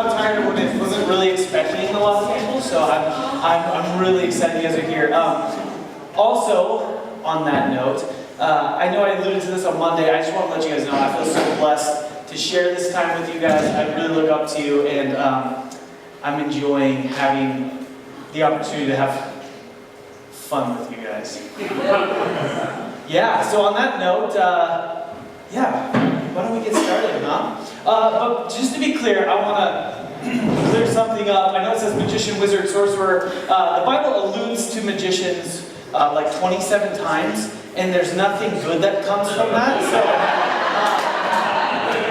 about tired when I wasn't really expecting a lot of people, so I'm really excited you guys are here. Also, on that note, I know I alluded to this on Monday. I just want to let you guys know I feel so blessed to share this time with you guys. I really look up to you, and I'm enjoying having the opportunity to have fun with you guys. Yeah, so on that note, why don't we get started, huh? But just to be clear, I want to clear something up. I know it says magician, wizard, sorcerer. The Bible alludes to magicians like 27 times, and there's nothing good that comes from that. So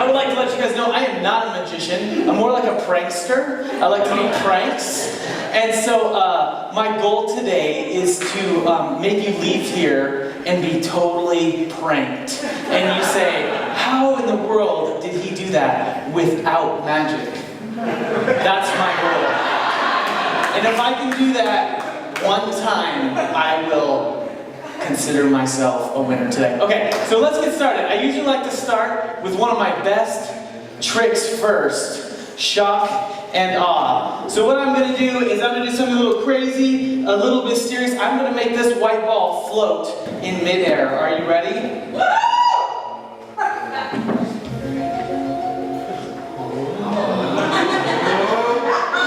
I would like to let you guys know I am not a magician. I'm more like a prankster. I like to do pranks. And so my goal today is to make you leave here and be totally pranked. And you say, how in the world did he do that without magic? That's my goal. And if I can do that one time, I will consider myself a winner today. Okay, so let's get started. I usually like to start with one of my best tricks first. Shock and awe. So what I'm going to do is I'm going to do something a little crazy, a little mysterious. I'm going to make this white ball float in midair. Are you ready? Woo!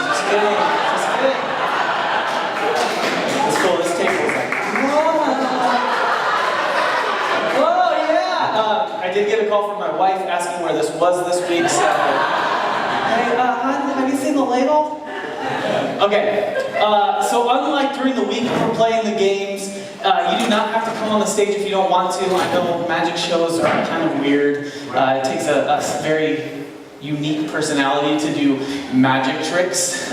Just kidding. Just kidding. Let's go. This table's like, whoa, yeah. I did get a call from my wife asking where this was this week, so... Hey, hon, have you seen the ladle? Okay, so unlike during the week when we're playing the games, you do not have to come on the stage if you don't want to. I know magic shows are kind of weird. It takes a very unique personality to do magic tricks.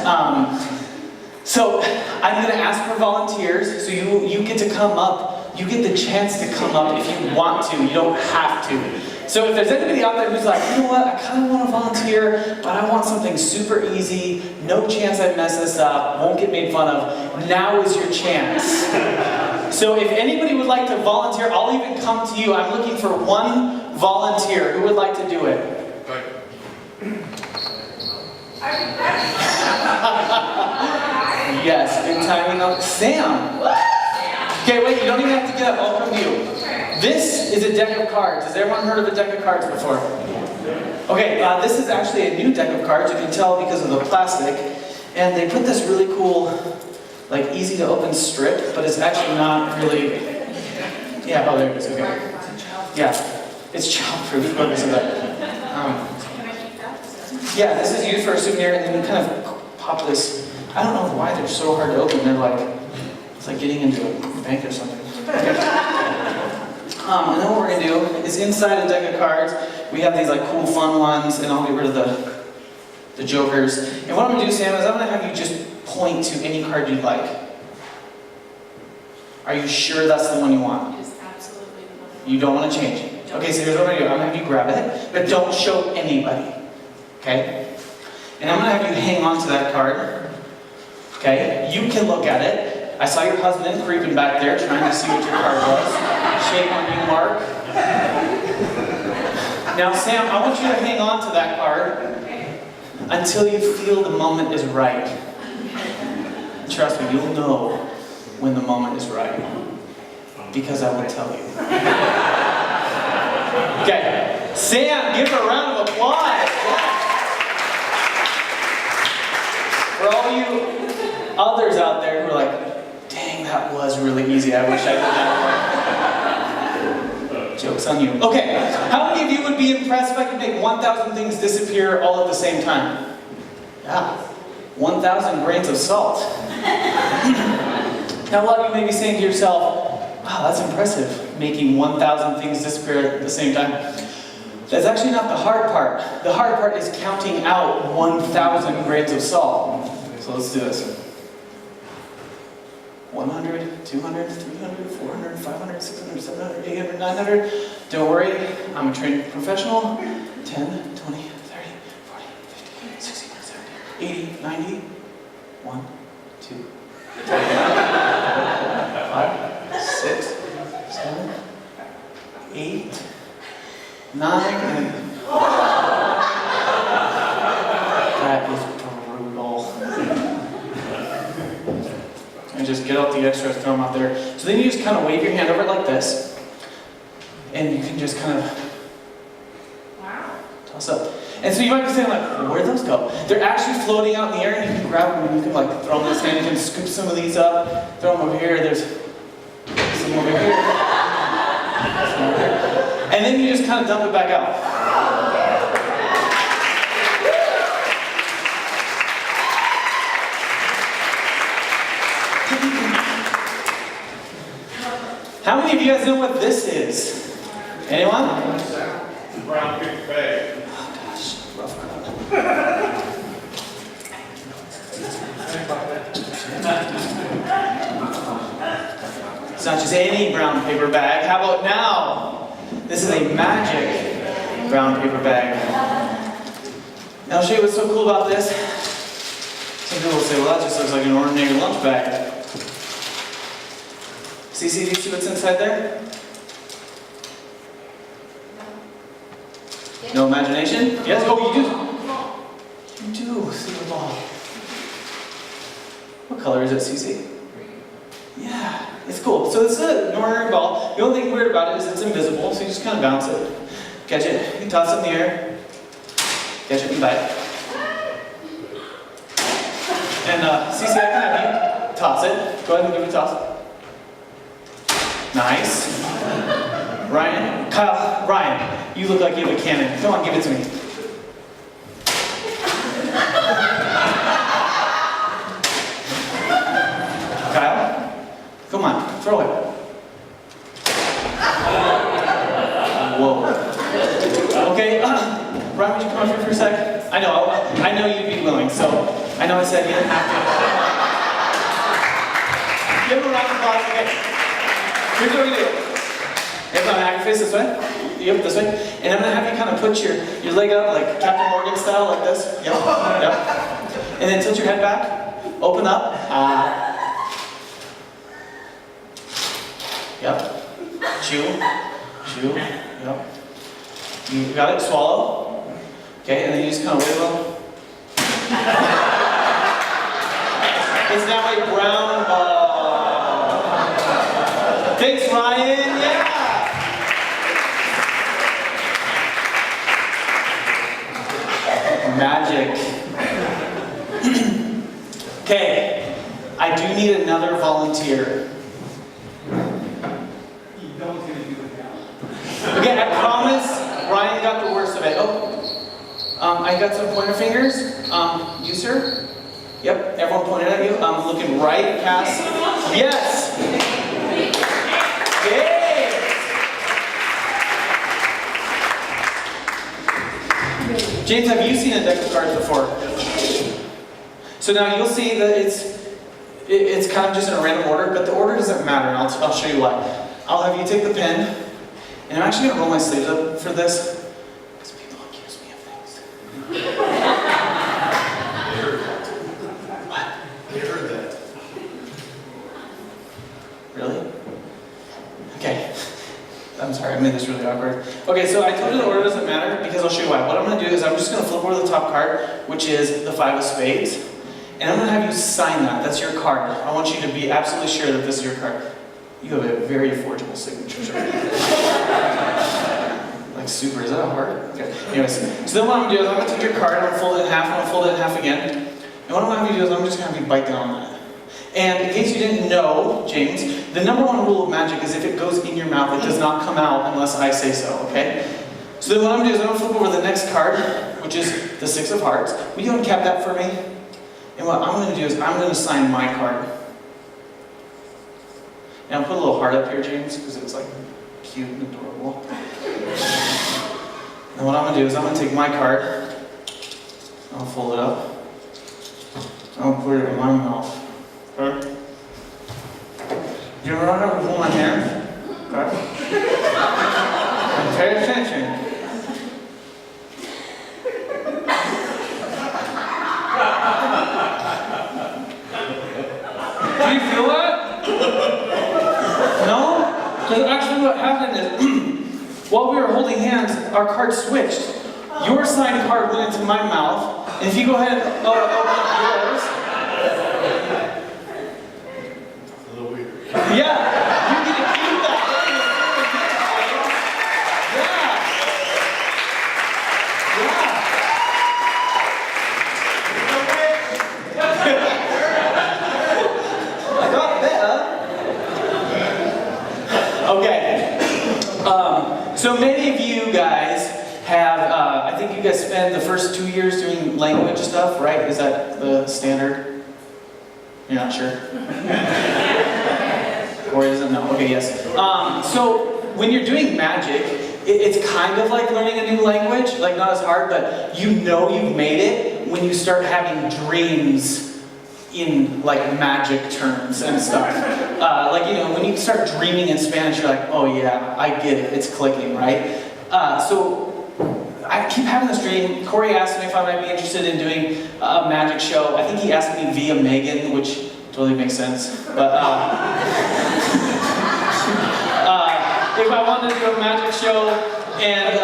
So I'm going to ask for volunteers, so you get to come up. You get the chance to come up if you want to. You don't have to. So if there's anybody out there who's like, you know what, I kind of want to volunteer, but I want something super easy, no chance I mess this up, won't get made fun of, now is your chance. So if anybody would like to volunteer, I'll even come to you. I'm looking for one volunteer. Who would like to do it? Yes, good timing. Sam! Okay, wait, you don't even have to get up. I'll come to you. This is a deck of cards. Has everyone heard of a deck of cards before? Okay, this is actually a new deck of cards. You can tell because of the plastic. And they put this really cool, like easy to open strip, but it's actually not really... Yeah, oh, there it is, okay. Yeah, it's child-proof. Yeah, this is used for a souvenir, and then you kind of pop this. I don't know why they're so hard to open. They're like, it's like getting into a bank or something. And then what we're going to do is inside a deck of cards, we have these like cool fun ones, and I'll get rid of the jokers. And what I'm going to do, Sam, is I'm going to have you just point to any card you'd like. Are you sure that's the one you want? It is absolutely the one. You don't want to change it? Okay, so here's what I'm going to do. I'm going to have you grab it, but don't show anybody. Okay? And I'm going to have you hang on to that card. Okay? You can look at it. I saw your husband creeping back there, trying to see what your card was. Shame on you, Mark. Now, Sam, I want you to hang on to that card until you feel the moment is right. Trust me, you'll know when the moment is right, because I will tell you. Okay, Sam, give her a round of applause. For all you others out there who are like, dang, that was really easy. I wish I did that. Joke's on you. Okay, how many of you would be impressed if I could make 1,000 things disappear all at the same time? Yeah, 1,000 grains of salt. Now a lot of you may be saying to yourself, wow, that's impressive, making 1,000 things disappear at the same time. That's actually not the hard part. The hard part is counting out 1,000 grains of salt. So let's do this. 100, 200, 300, 400, 500, 600, 700, 800, 900. Don't worry, I'm a trained professional. 10, 20, 30, 40, 50, 60, 70, 80, 90. 1, 2, 3, 5, 6, 7, 8, 9, and... That is throw them out there. So then you just kind of wave your hand over it like this, and you can just kind of toss up. And so you might be saying like, well, where'd those go? They're actually floating out in the air, and you can grab them and you can like throw them in this hand. You can scoop some of these up, throw them over here. There's some over here. Some over here. And then you just kind of dump it back out. How many of you guys know what this is? Anyone? Brown paper bag. Oh gosh, rough crowd. It's not just any brown paper bag. How about now? This is a magic brown paper bag. And I'll show you what's so cool about this. Some people will say, well, that just looks like an ordinary lunch bag. Do you see what's inside there? No imagination? Yes? Oh, you do? You do see the ball. What color is it, Cece? Yeah, it's cool. So this is an ordinary ball. The only thing weird about it is it's invisible, so you just kind of bounce it. Catch it, you toss it in the air. Catch it and bite. And Cece, I can have you toss it. Go ahead and give it a toss. Nice. Ryan, Kyle, Ryan, you look like you have a cannon. Come on, give it to me. Kyle, come on, throw it. Whoa. Okay, Ryan, would you come up here for a sec? I know you'd be willing, so I know I said you didn't have to. Give him a round of applause, okay? Here's what we do. Everyone, have your face this way. Yep, this way. And I'm going to have you kind of put your leg up like Captain Morgan style, like this. Yep, yep. And then tilt your head back. Open up. Yep. Chew. Chew. Yep. You got it? Swallow. Okay, and then you just kind of wiggle. It's now a brown ball. Thanks, Ryan. Yeah. Magic. Okay, I do need another volunteer. Okay, I promise Ryan got the worst of it. I got some pointer fingers. You, sir? Yep, everyone pointed at you. I'm looking right past. Yes! James, have you seen a deck of cards before? So now you'll see that it's kind of just in a random order, but the order doesn't matter, and I'll show you why. I'll have you take the pen, and I'm actually going to roll my sleeves up for this, because people accuse me of things. What? They heard that. Really? Okay. I'm sorry, I made this really awkward. Okay, so I told you the order doesn't matter because I'll show you why. What I'm going to do is I'm just going to flip over the top card, which is the 5 of spades. And I'm going to have you sign that. That's your card. I want you to be absolutely sure that this is your card. You have a very forgeable signature, sir. Like super, is that a heart? Okay. Anyways, so then what I'm going to do is I'm going to take your card, I'm going to fold it in half, and I'm going to fold it in half again. And what I'm going to have you do is I'm just going to have you bite down on that. And in case you didn't know, James, the #1 rule of magic is if it goes in your mouth, it does not come out unless I say so, okay? So then what I'm going to do is I'm going to flip over the next card, which is the 6 of hearts. Will you uncap that for me? And what I'm going to do is I'm going to sign my card. And I'll put a little heart up here, James, because it's like cute and adorable. And what I'm going to do is I'm going to take my card, I'll fold it up, I'll put it in my mouth. Okay? You ever have to hold my hand? Okay? And pay attention. Do you feel that? No? Because actually what happened is, while we were holding hands, our cards switched. Your signed card went into my mouth, and if you go ahead and open up yours, Yeah, you get to keep that. Yeah. I got better. Okay. So many of you guys have, I think you guys spend the first 2 years doing language stuff, right? Is that the standard? You're not sure? Or doesn't know? Okay, yes. So when you're doing magic, it's kind of like learning a new language, like not as hard, but you know you've made it when you start having dreams in like magic terms and stuff. Like, you know, when you start dreaming in Spanish, you're like, oh yeah, I get it, it's clicking, right? So I keep having this dream. Corey asked me if I might be interested in doing a magic show. I think he asked me via Megan, which totally makes sense. But if I wanted to do a magic show, and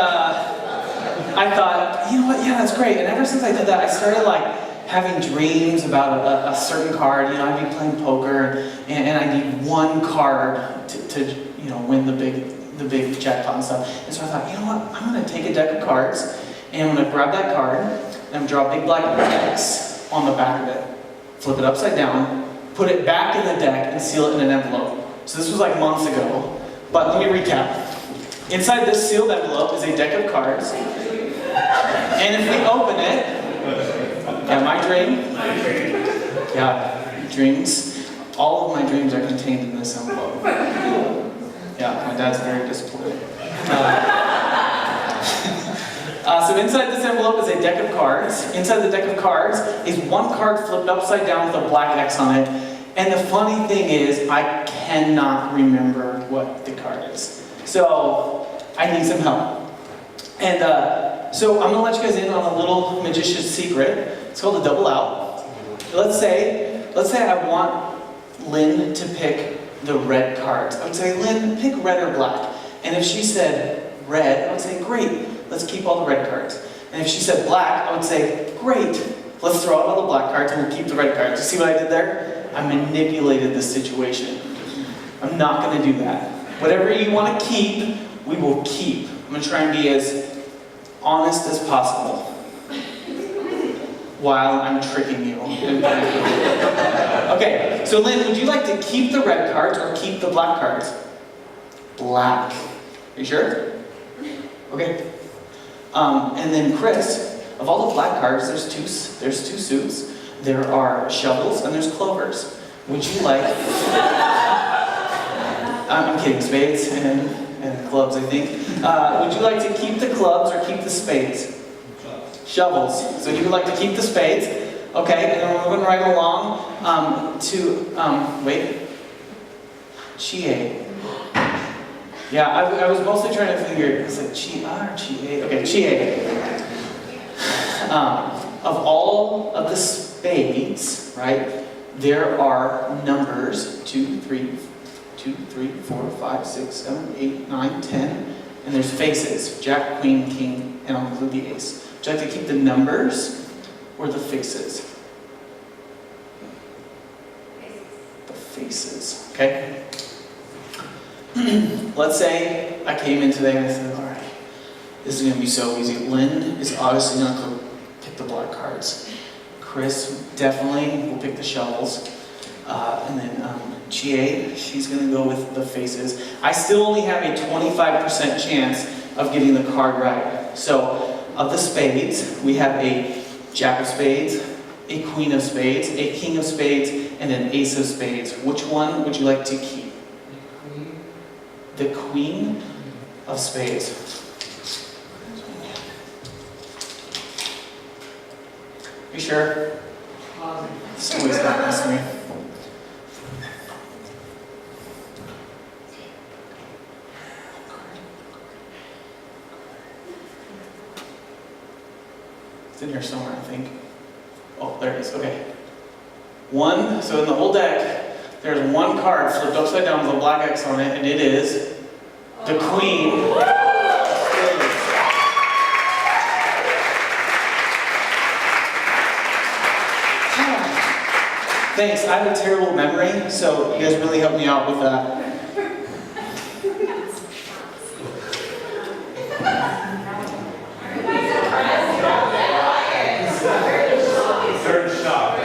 I thought, you know what, yeah, that's great. And ever since I did that, I started like having dreams about a certain card. You know, I'd be playing poker, and I need one card to you know, win the big jackpot and stuff. And so I thought, you know what, I'm going to take a deck of cards, and I'm going to grab that card, and I'm going to draw a big black X on the back of it, flip it upside down, put it back in the deck, and seal it in an envelope. So this was like months ago, but let me recap. Inside this sealed envelope is a deck of cards, and if we open it, yeah, my dream, yeah, dreams, all of my dreams are contained in this envelope. Yeah, my dad's very disappointed. So inside this envelope is a deck of cards. Inside the deck of cards is one card flipped upside down with a black X on it. And the funny thing is, I cannot remember what the card is. So I need some help. And so I'm gonna let you guys in on a little magician's secret. It's called a double out. Let's say I want Lynn to pick the red cards. I would say, Lynn, pick red or black. And if she said red, I would say, great, let's keep all the red cards. And if she said black, I would say, great, let's throw out all the black cards and we'll keep the red cards. You see what I did there? I manipulated the situation. I'm not going to do that. Whatever you want to keep, we will keep. I'm going to try and be as honest as possible while I'm tricking you. Okay, so Lynn, would you like to keep the red cards or keep the black cards? Black. Are you sure? Okay. And then Chris, of all the black cards, there's two suits. There are shovels and there's clovers. Would you like... I'm kidding, spades and clubs, I think. Would you like to keep the clubs or keep the spades? Shovels. So you would like to keep the spades. Okay, and then we're moving right along wait. Chie. Yeah, I was mostly trying to figure, is it Chie or Chie? Okay, Chie. Of all of the spades, right, there are numbers 2, 3, 4, 5, 6, 7, 8, 9, 10, and there's faces, Jack, Queen, King, and I'll include the ace. Would you like to keep the numbers or the faces? The faces, okay? Let's say I came in today and I said, all right, this is going to be so easy. Lynn is obviously going to pick the black cards. Chris definitely will pick the shovels. And then Chie, she's going to go with the faces. I still only have a 25% chance of getting the card right. So, of the spades, we have a Jack of Spades, a Queen of Spades, a King of Spades, and an Ace of Spades. Which one would you like to keep? The Queen of Spades. Are you sure? This always happens to me. It's in here somewhere, I think. Oh, there it is. Okay. One, so in the whole deck, there's one card flipped upside down with a black X on it, and it is the Queen of Spades. Thanks, I have a terrible memory, so you guys really helped me out with that. Third shock.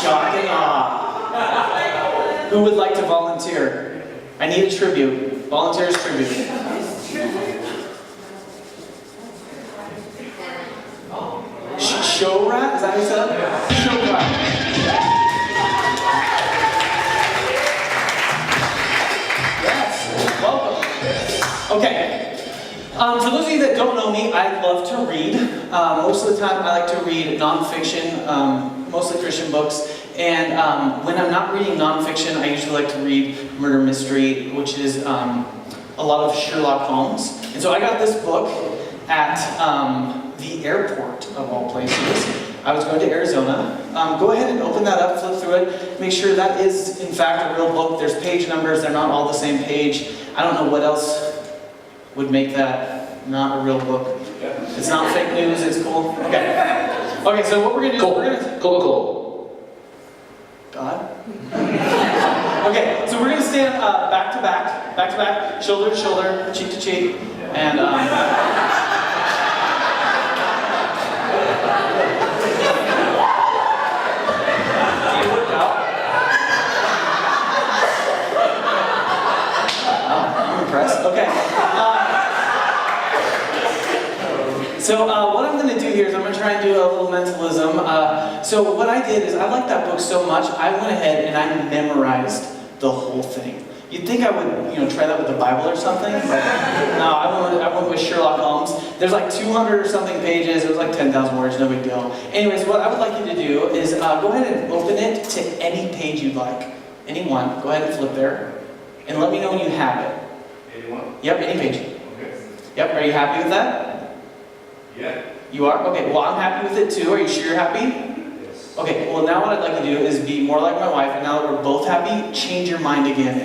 Shock and awe. Who would like to volunteer? I need a tribute. Volunteers tribute. Show rat? Is that how you said it? Show rat. Yes. Welcome. Okay. For those of you that don't know me, I love to read. Most of the time, I like to read nonfiction, mostly Christian books. And when I'm not reading nonfiction, I usually like to read murder mystery, which is a lot of Sherlock Holmes. And so I got this book at the airport, of all places. I was going to Arizona. Go ahead and open that up, flip through it. Make sure that is, in fact, a real book. There's page numbers. They're not all the same page. I don't know what else would make that not a real book. It's not fake news. It's cool. Okay. Okay, so what we're going to do is we're going to... Cool. God? Okay, so we're going to stand back to back, shoulder to shoulder, cheek to cheek, and it worked out. Oh, I'm impressed. Okay. So what I'm going to do here is I'm going to try and do a little mentalism. So what I did is I liked that book so much, I went ahead and I memorized the whole thing. You'd think I would, try that with the Bible or something, but no, I went with Sherlock Holmes. There's like 200 or something pages. It was like 10,000 words, no big deal. Anyways, what I would like you to do is go ahead and open it to any page you'd like. Any one. Go ahead and flip there, and let me know when you have it. Anyone? Yep, any page. Okay. Yep. Are you happy with that? Yeah. You are? Okay, well I'm happy with it too. Are you sure you're happy? Yes. Okay, well now what I'd like to do is be more like my wife, and now that we're both happy, change your mind again.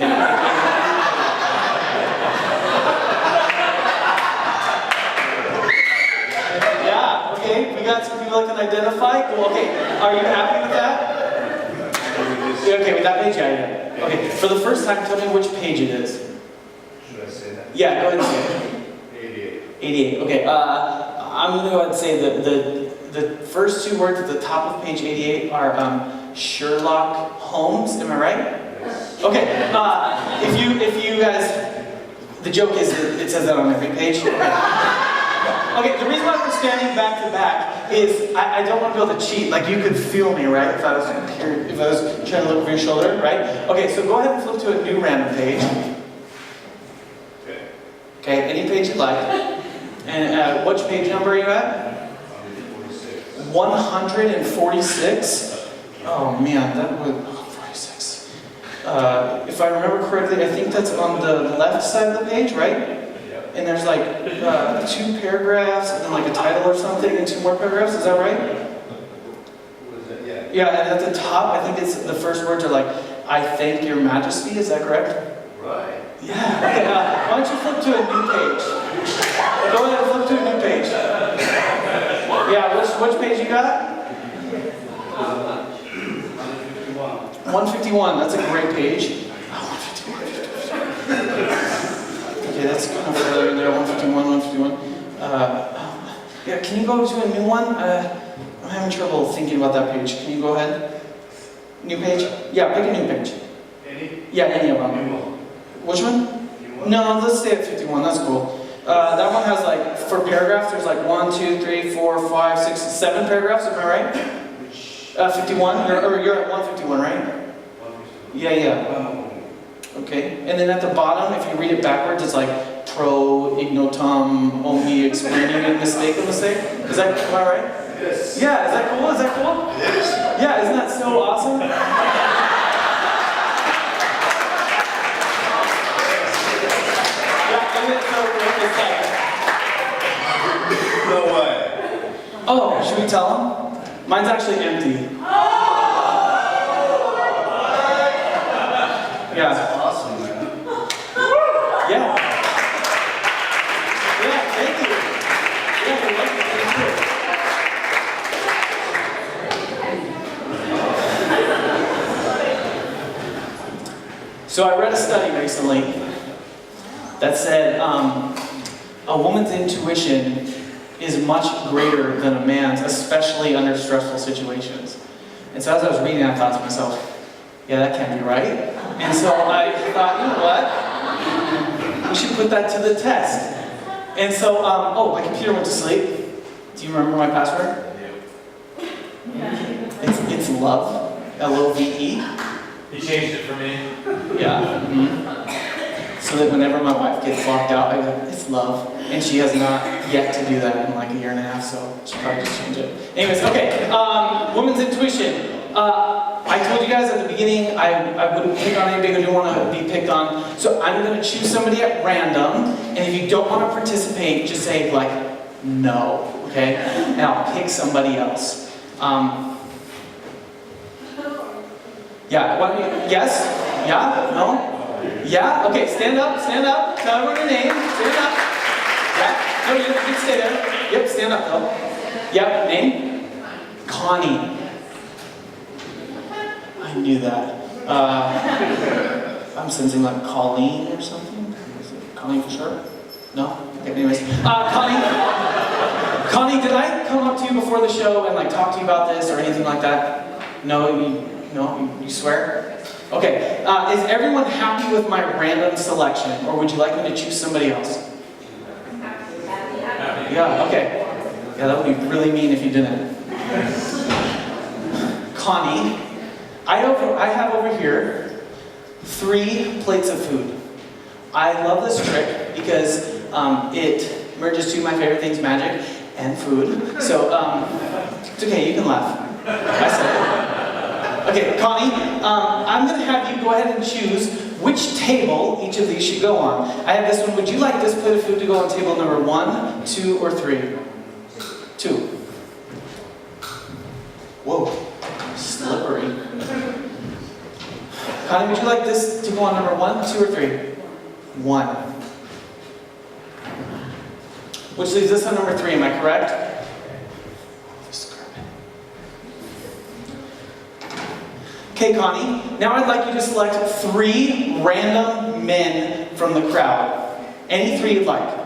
Yeah, okay, we got some people that can identify. Cool, okay, are you happy with that? Okay, with that page? Yeah. Okay, for the first time, tell me which page it is. Should I say that? Yeah, go ahead and say it. 88. 88, okay, I'm going to go ahead and say the first two words at the top of page 88 are Sherlock Holmes, am I right? Yes. Okay, if you guys, the joke is that it says that on every page. Okay, the reason why we're standing back to back is I don't want to be able to cheat. Like you could feel me, right? If I was here, if I was trying to look over your shoulder, right? Okay, so go ahead and flip to a new random page. Okay, any page you'd like. And which page number are you at? 146. Oh man, that would 46. If I remember correctly, I think that's on the left side of the page, right? And there's like 2 paragraphs and then like a title or something and 2 more paragraphs. Is that right? What is that? Yeah. Yeah, and at the top, I think it's the first words are like, "I thank your majesty." Is that correct? Right. Yeah. Okay. Why don't you flip to a new page? Go ahead and flip to a new page. Yeah. Which page you got? 151. That's a great page. Oh, 151. Okay, that's kind of further in there. 151. Yeah. Can you go to a new one? I'm having trouble thinking about that page. Can you go ahead? New page? Yeah. Pick a new page. Any? Yeah. Any of them. New one. Which one? New one? No, let's stay at 51. That's cool. That one has like, for paragraphs, there's like 1, 2, 3, 4, 5, 6, 7 paragraphs, am I right? Which? 51? Or you're at 151, right? 151. Yeah. Okay. And then at the bottom, if you read it backwards, it's like pro ignotum omni explaining mistake. Is that, am I right? Yes. Yeah, is that cool? Is that cool? Yes. Yeah, isn't that so awesome? No way. Oh, should we tell him? Mine's actually empty. Yeah. That's awesome, man. Yeah. Yeah, thank you. Yeah, you're welcome. Thank you. recently that said a woman's intuition is much greater than a man's, especially under stressful situations. And so as I was reading, I thought to myself, yeah, that can't be right. And so I thought, you know what? We should put that to the test. And so, oh, my computer went to sleep. Do you remember my password? It's love, L-O-V-E. He changed it for me. Yeah. So that whenever my wife gets locked out, I go, it's love. And she has not yet to do that in like a year and a half, so she'll probably just change it. Anyways, okay. Women's intuition. I told you guys at the beginning I wouldn't pick on anybody who didn't want to be picked on. So I'm going to choose somebody at random, and if you don't want to participate, just say like, no, okay? And I'll pick somebody else. Yeah, what, yes? Yeah? No? Yeah? Okay, stand up, tell everyone your name, stand up. Yeah? No, you can stay there. Yep, stand up though. Yep, name? Connie. I knew that. I'm sensing like Colleen or something. Is it Colleen for sure? No? Okay, anyways. Connie, did I come up to you before the show and like talk to you about this or anything like that? No, you swear? Okay, is everyone happy with my random selection, or would you like me to choose somebody else? Yeah, okay. Yeah, that would be really mean if you didn't. Connie, I have over here 3 plates of food. I love this trick because it merges two of my favorite things, magic and food. So, it's okay, you can laugh. I said it. Okay, Connie, I'm going to have you go ahead and choose which table each of these should go on. I have this one. Would you like this plate of food to go on table number 1, 2, or 3? 2. Whoa, slippery. Connie, would you like this to go on number 1, 2, or 3? 1. Which leaves this on number 3, am I correct? Okay, Connie, now I'd like you to select 3 random men from the crowd. Any 3 you'd like.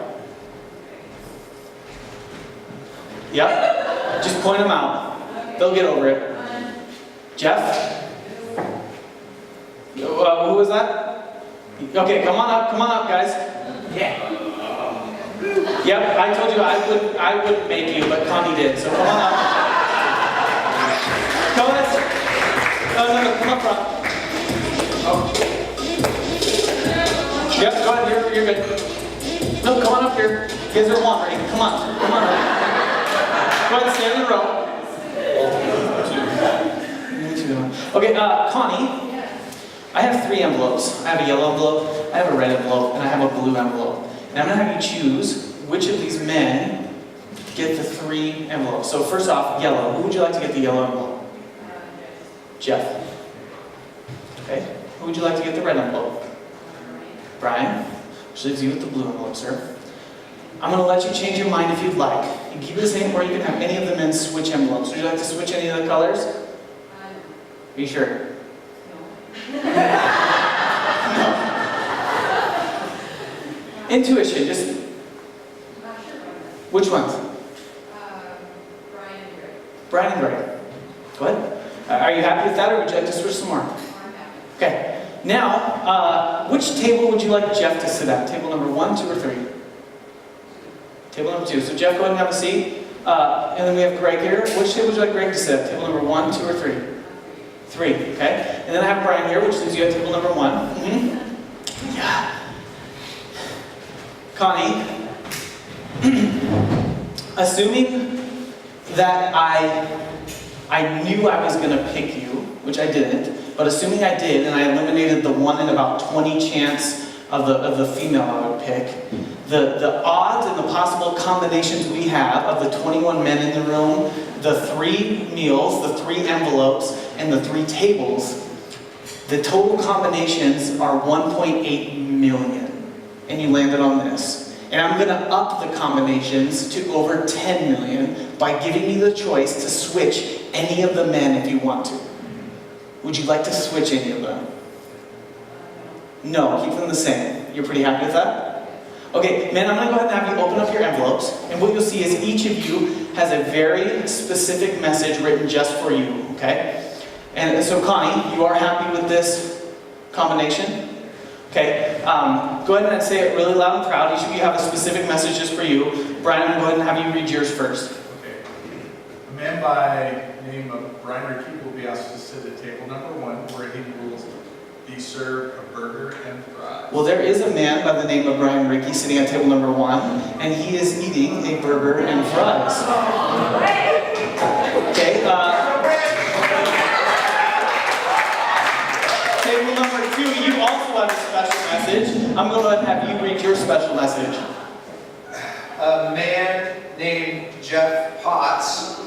Yep, just point them out. They'll get over it. Jeff? Who was that? Okay, come on up, guys. Yeah. Yep, I told you I wouldn't make you, but Connie did, so come on up. Come on. No, come up front. Oh. Yep, go ahead, you're good. No, come on up here. You guys are one, ready? Come on up. Go ahead, stand in the row. Okay, Connie, I have 3 envelopes. I have a yellow envelope, I have a red envelope, and I have a blue envelope. And I'm going to have you choose which of these men get the 3 envelopes. So first off, yellow. Who would you like to get the yellow envelope? Jeff. Okay. Who would you like to get the red envelope? Brian. Which leaves you with the blue envelope, sir. I'm going to let you change your mind if you'd like. You can keep it the same, or you can have any of the men switch envelopes. Would you like to switch any of the colors? Are you sure? No. Intuition, just... Which ones? Brian and Greg. Brian and Greg. Go ahead. Are you happy with that, or would you like to switch some more? Okay. Now, which table would you like Jeff to sit at? Table number 1, 2, or 3? Table number 2. So Jeff, go ahead and have a seat. And then we have Greg here. Which table would you like Greg to sit at? Table number 1, 2, or 3? 3. Okay. And then I have Brian here, which leaves you at table number 1. Mm-hmm. Yeah. Connie, assuming that I knew I was going to pick you, which I didn't, but assuming I did, and I eliminated the 1 in about 20 chance of the female I would pick, the odds and the possible combinations we have of the 21 men in the room, the 3 meals, the 3 envelopes, and the 3 tables, the total combinations are 1.8 million. And you landed on this. And I'm going to up the combinations to over 10 million by giving you the choice to switch any of the men if you want to. Would you like to switch any of them? No, keep them the same. You're pretty happy with that? Okay, man, I'm going to go ahead and have you open up your envelopes, and what you'll see is each of you has a very specific message written just for you, okay? And so Connie, you are happy with this combination? Okay, go ahead and say it really loud and proud. Each of you have a specific message just for you. Brian, I'm going to go ahead and have you read yours first. Okay. A man by the name of Brian Ricky will be asked to sit at table number 1, where he will be served a burger and fries. Well, there is a man by the name of Brian Ricky sitting at table number 1, and he is eating a burger and fries. Okay, table number 2, you also have a special message. I'm going to go ahead and have you read your special message. A man named Jeff Potts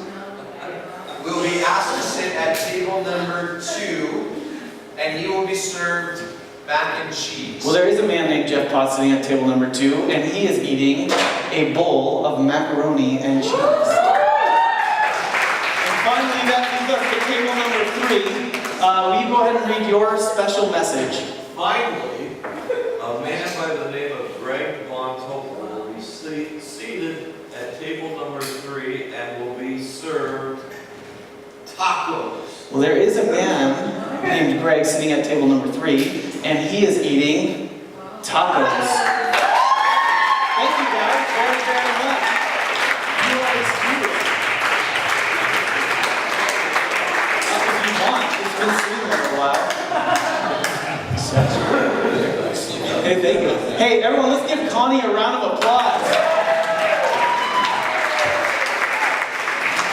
will be asked to sit at table number 2, and he will be served mac and cheese. Well, there is a man named Jeff Potts sitting at table number 2, and he is eating a bowl of macaroni and cheese. And finally, that leads us to table number 3. Will you go ahead and read your special message? Finally, a man by the name of Greg Von Topol will be seated at table number 3 and will be served tacos. Well, there is a man named Greg sitting at table number 3, and he is eating tacos. Thank you guys very, very much. You are excused. That's what you want. It's been sitting there for a while. Hey, thank you. Hey, everyone, let's give Connie a round of applause.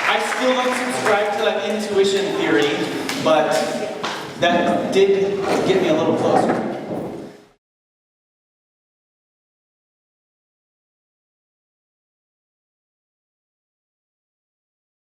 I still don't subscribe to that intuition theory, but that did get me a little closer.